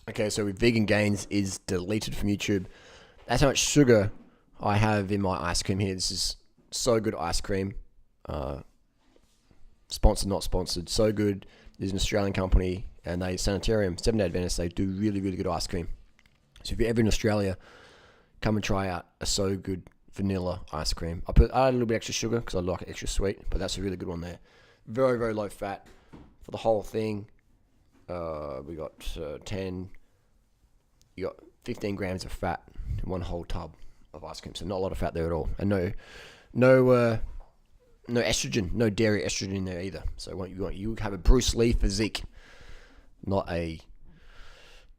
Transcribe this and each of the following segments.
Okay, so with Vegan Gains is deleted from YouTube. That's how much sugar I have in my ice cream here. This is so good ice cream. Sponsored, not sponsored. So good. There's an Australian company, and they Sanitarium, 7-Day Adventist. They do really, really good ice cream. So if you're ever in Australia, come and try out a So Good vanilla ice cream. I add a little bit extra sugar because I like it extra sweet, but that's a really good one there. Very, very low fat for the whole thing. We got 10. You got 15 grams of fat in one whole tub of ice cream, so not a lot of fat there at all, and no estrogen, no dairy estrogen in there either. So you have a Bruce Lee physique, not a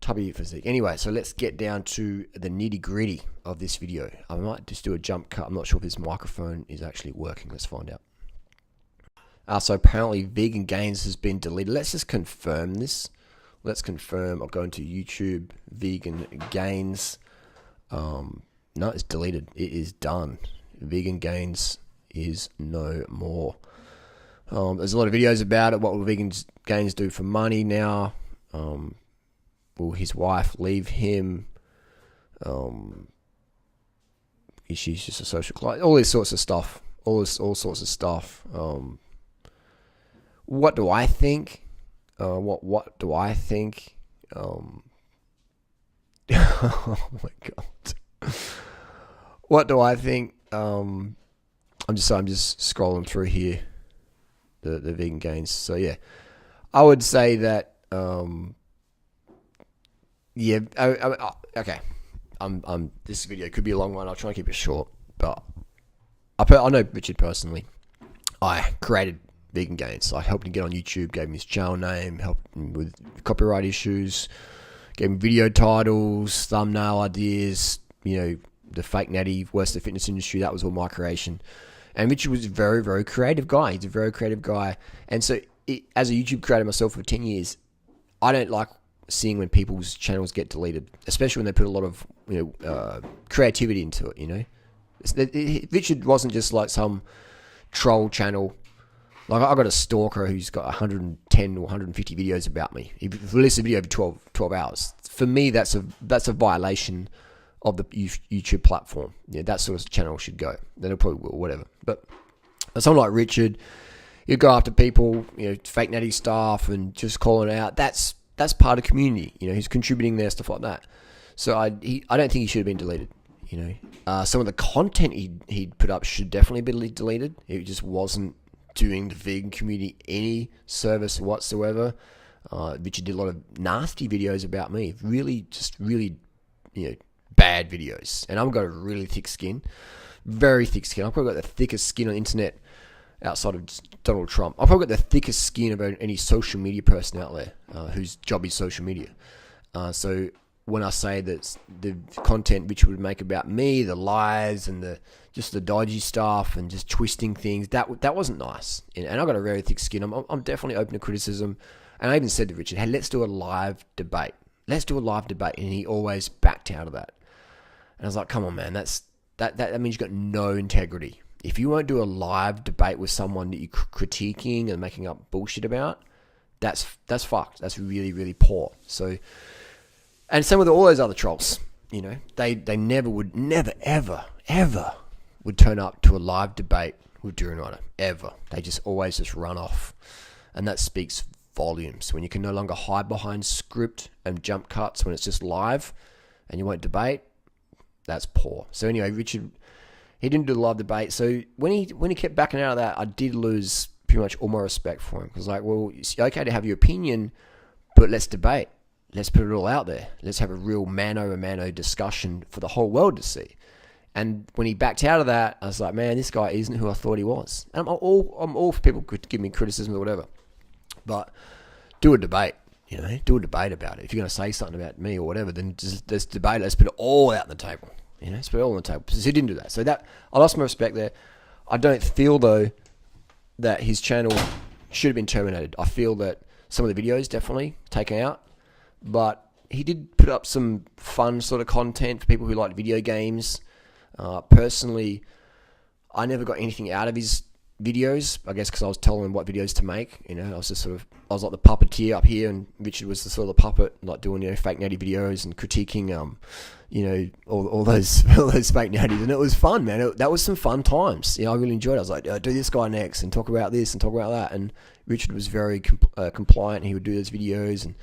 tubby physique. Anyway, so let's get down to the nitty gritty of this video. I might just do a jump cut. I'm not sure if this microphone is actually working. Let's find out. So apparently Vegan Gains has been deleted. Let's just confirm this. Let's confirm. I'll go into YouTube, Vegan Gains. No, it's deleted. It is done. Vegan Gains is no more. There's a lot of videos about it. What will Vegan Gains do for money now? Will his wife leave him? She's just a social client. All these sorts of stuff. All sorts of stuff. What do I think? What do I think? Oh my god. What do I think? I'm just scrolling through here. The Vegan Gains. So yeah, I would say that. Yeah. Okay. This video could be a long one. I'll try and keep it short. But I know Richard personally. I created Vegan Gains. So I helped him get on YouTube, gave him his channel name, helped him with copyright issues, gave him video titles, thumbnail ideas, the fake natty, worst of the fitness industry. That was all my creation. And Richard was a very, very creative guy. He's a very creative guy. And so as a YouTube creator myself for 10 years, I don't like seeing when people's channels get deleted, especially when they put a lot of creativity into it. Richard wasn't just like some troll channel. Like I got a stalker who's got 110 or 150 videos about me. He released a video for 12 hours. For me, that's a violation of the YouTube platform. Yeah, that sort of channel should go. Then it probably will, whatever. But someone like Richard, you go after people, fake natty stuff and just calling it out. That's part of community. He's contributing there, stuff like that. So I don't think he should have been deleted. Some of the content he'd put up should definitely be deleted. It just wasn't doing the vegan community any service whatsoever. Richard did a lot of nasty videos about me. Really, bad videos. And I've got a really thick skin. Very thick skin. I've probably got the thickest skin on the internet outside of Donald Trump. I've probably got the thickest skin of any social media person out there whose job is social media. So when I say that the content which would make about me, the lies and the dodgy stuff and just twisting things, that wasn't nice. And I got a very thick skin. I'm definitely open to criticism. And I even said to Richard, hey, let's do a live debate. Let's do a live debate. And he always backed out of that. And I was like, come on, man, that means you've got no integrity. If you won't do a live debate with someone that you're critiquing and making up bullshit about, that's fucked. That's really, really poor. So, and same with all those other trolls. They never, ever would turn up to a live debate with Durianrider. Ever. They just always just run off. And that speaks volumes. When you can no longer hide behind script and jump cuts when it's just live and you won't debate, that's poor. So anyway, Richard, he didn't do the live debate. So when he kept backing out of that, I did lose pretty much all my respect for him. Because it's okay to have your opinion, but let's debate. Let's put it all out there. Let's have a real mano-a-mano discussion for the whole world to see. And when he backed out of that, I was like, man, this guy isn't who I thought he was. And I'm all for people could give me criticism or whatever. But do a debate. Do a debate about it. If you're going to say something about me or whatever, then let's debate. Let's put it all out on the table. Let's put it all on the table. So he didn't do that. So I lost my respect there. I don't feel, though, that his channel should have been terminated. I feel that some of the videos definitely taken out. But he did put up some fun sort of content for people who like video games. Personally, I never got anything out of his videos, I guess, because I was telling him what videos to make. I was just I was like the puppeteer up here, and Richard was the sort of the puppet, like doing fake natty videos and critiquing all those fake natties, and it was fun, man. That was some fun times. I really enjoyed it. I was like, do this guy next, and talk about this and talk about that. And Richard was very compliant. He would do those videos, and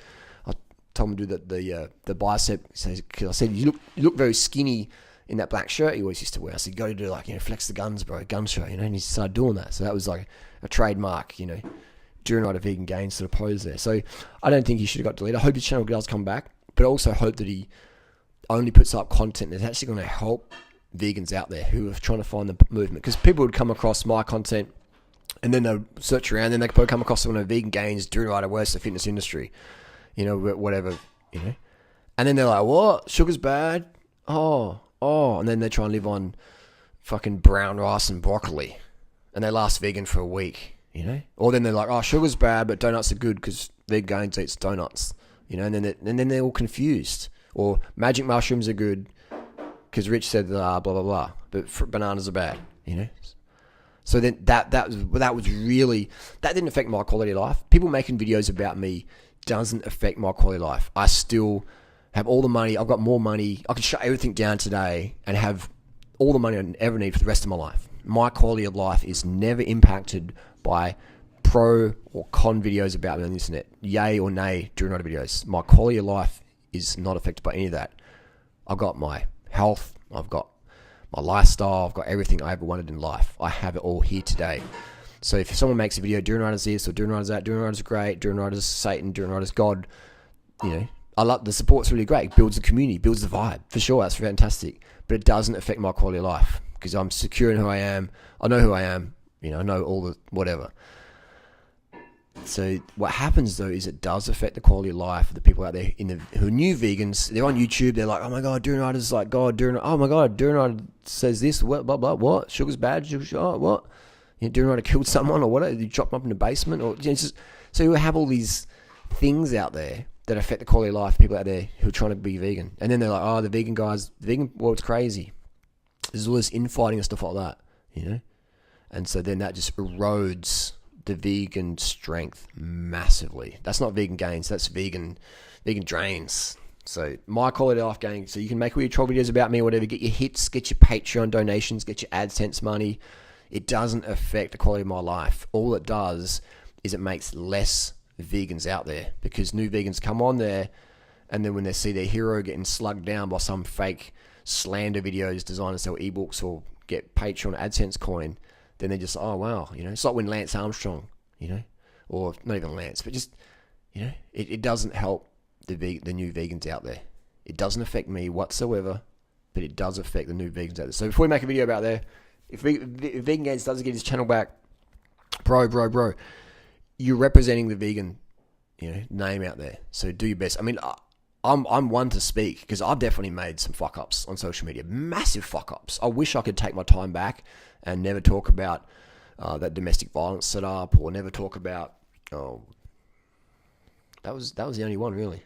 I told him to do the bicep, because I said you look very skinny in that black shirt he always used to wear. I said, you got to do flex the guns, bro, gun show, and he started doing that. So that was like a trademark, Durianrider Vegan Gains sort of pose there. So I don't think he should have got deleted. I hope his channel does come back, but I also hope that he only puts up content that's actually going to help vegans out there who are trying to find the movement. Because people would come across my content and then they'll search around, then they could probably come across someone Vegan Gains, Durianrider, worse the fitness industry, whatever, And then they're like, what? Sugar's bad? Oh, and then they try and live on fucking brown rice and broccoli, and they last vegan for a week, Or then they're like, oh, sugar's bad, but donuts are good because Vegan Gains eats donuts, and then they're all confused. Or magic mushrooms are good because Rich said blah blah blah, but bananas are bad, So then that didn't affect my quality of life. People making videos about me doesn't affect my quality of life. I still have all the money. I've got more money. I can shut everything down today and have all the money I ever need for the rest of my life. My quality of life is never impacted by pro or con videos about me on the internet. Yay or nay Durianrider videos. My quality of life is not affected by any of that. I've got my health. I've got my lifestyle. I've got everything I ever wanted in life. I have it all here today. So if someone makes a video, Durianrider's this or Durianrider's that, Durianrider's great, Durianrider's Satan, Durianrider's God, I love the support's really great. It builds the community, builds the vibe. For sure, that's fantastic. But it doesn't affect my quality of life because I'm secure in who I am. I know who I am. I know all the whatever. So what happens though is it does affect the quality of life of the people out there who are new vegans. They're on YouTube. They're like, oh my god, Durianrider's like God. Oh my god, Durianrider says this. What? Blah blah. What? Sugar's bad. What? Durianrider killed someone or whatever. You chopped them up in the basement or so you have all these things out there that affect the quality of life of people out there who are trying to be vegan. And then they're like, oh, the vegan guys, the vegan world's crazy. There's all this infighting and stuff like that, And so then that just erodes the vegan strength massively. That's not vegan gains. That's vegan drains. So my quality of life gains. So you can make all your troll videos about me or whatever. Get your hits, get your Patreon donations, get your AdSense money. It doesn't affect the quality of my life. All it does is it makes less vegans out there because new vegans come on there and then when they see their hero getting slugged down by some fake slander videos designed to sell ebooks or get Patreon AdSense coin, then they're just, oh wow, it's like when Lance Armstrong, or not even Lance, but just, it doesn't help the new vegans out there. It doesn't affect me whatsoever, but it does affect the new vegans out there. So before we make a video about there, if Vegan Gains doesn't get his channel back, bro, you're representing the vegan, name out there. So do your best. I mean, I'm one to speak because I've definitely made some fuck ups on social media, massive fuck ups. I wish I could take my time back and never talk about that domestic violence set up, or never talk about that was the only one really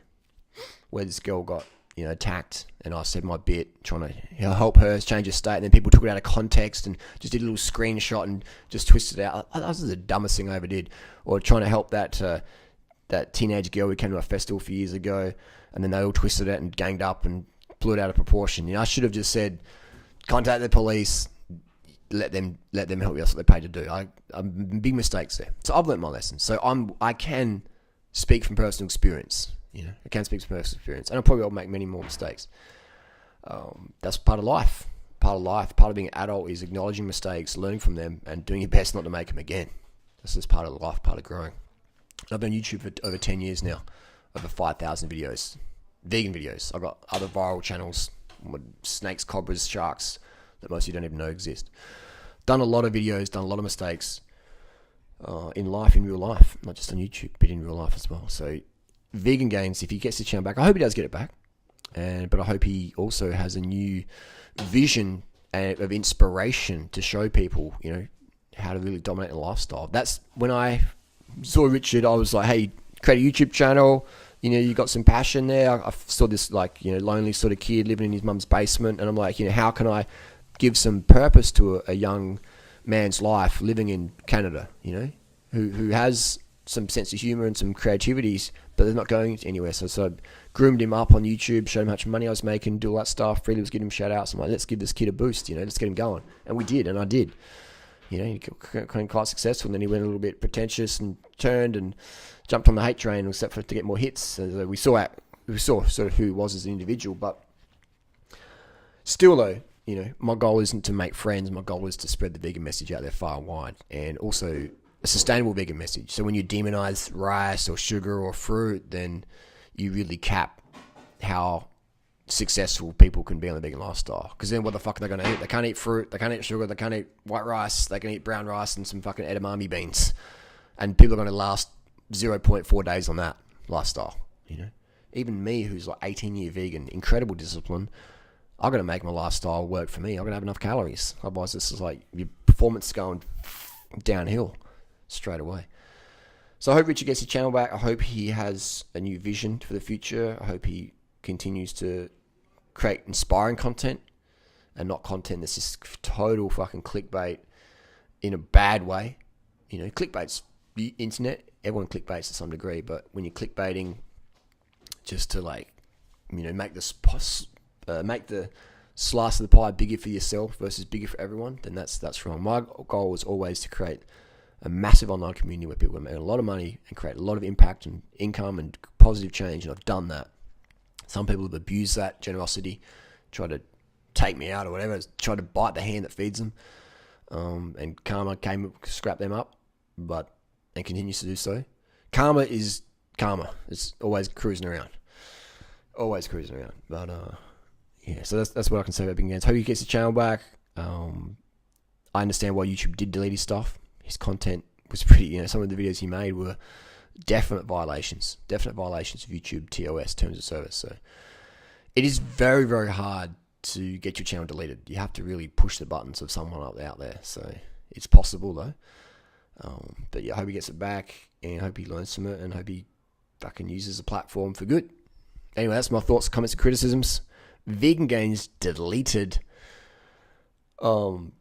where this girl got attacked, and I said my bit trying to help her change her state, and then people took it out of context and just did a little screenshot and just twisted it out. That was the dumbest thing I ever did. Or trying to help that teenage girl who came to a festival a few years ago, and then they all twisted it and ganged up and blew it out of proportion. I should have just said, contact the police, let them help you. That's what they paid to do. Big mistakes there. So I've learned my lesson. So I can speak from personal experience. I can speak from personal experience, and I probably will make many more mistakes. That's part of life. Part of being an adult is acknowledging mistakes, learning from them, and doing your best not to make them again. That's just part of life, part of growing. I've been on YouTube for over 10 years now, over 5,000 videos, vegan videos. I've got other viral channels with snakes, cobras, sharks that most of you don't even know exist. Done a lot of videos, done a lot of mistakes in real life, not just on YouTube, but in real life as well. So Vegan Gains, if he gets the channel back, I hope he does get it back, but I hope he also has a new vision of inspiration to show people, how to really dominate a lifestyle. That's when I saw Richard. I was like, hey, create a YouTube channel. You got some passion there. I saw this lonely sort of kid living in his mum's basement, and I'm like, how can I give some purpose to a young man's life living in Canada, who has some sense of humor and some creativities, but they're not going anywhere. So I groomed him up on YouTube, showed him how much money I was making, do all that stuff. Freely was giving him shout outs. I'm like, let's give this kid a boost, let's get him going. And we did, and I did. He became quite successful, and then he went a little bit pretentious and turned and jumped on the hate train, except for to get more hits. So we saw sort of who he was as an individual, but still though, my goal isn't to make friends. My goal is to spread the vegan message out there far and wide, and also a sustainable vegan message. So when you demonize rice or sugar or fruit, then you really cap how successful people can be on the vegan lifestyle. Because then what the fuck are they going to eat? They can't eat fruit, they can't eat sugar, they can't eat white rice, they can eat brown rice and some fucking edamame beans. And people are going to last 0.4 days on that lifestyle, Even me, who's like 18-year vegan, incredible discipline, I've got to make my lifestyle work for me. I've got to have enough calories. Otherwise, this is like your performance is going downhill straight away. So I hope Richard gets his channel back. I hope he has a new vision for the future. I hope he continues to create inspiring content and not content that's just total fucking clickbait in a bad way. Clickbait's the internet. Everyone clickbaits to some degree, but when you're clickbaiting just to make the slice of the pie bigger for yourself versus bigger for everyone, then that's wrong. My goal was always to create a massive online community where people can make a lot of money and create a lot of impact and income and positive change, and I've done that. Some people have abused that generosity, tried to take me out or whatever, tried to bite the hand that feeds them, and karma came, scrapped them up, and continues to do so. Karma is karma. It's always cruising around. But yeah, so that's what I can say about Big Gains. Hope he gets his channel back. I understand why YouTube did delete his stuff. His content was pretty, some of the videos he made were definite violations of YouTube TOS, terms of service. So it is very, very hard to get your channel deleted. You have to really push the buttons of someone out there. So it's possible though. But yeah, I hope he gets it back, and I hope he learns from it, and I hope he fucking uses the platform for good. Anyway, that's my thoughts, comments, and criticisms. Vegan Gains deleted. Wow.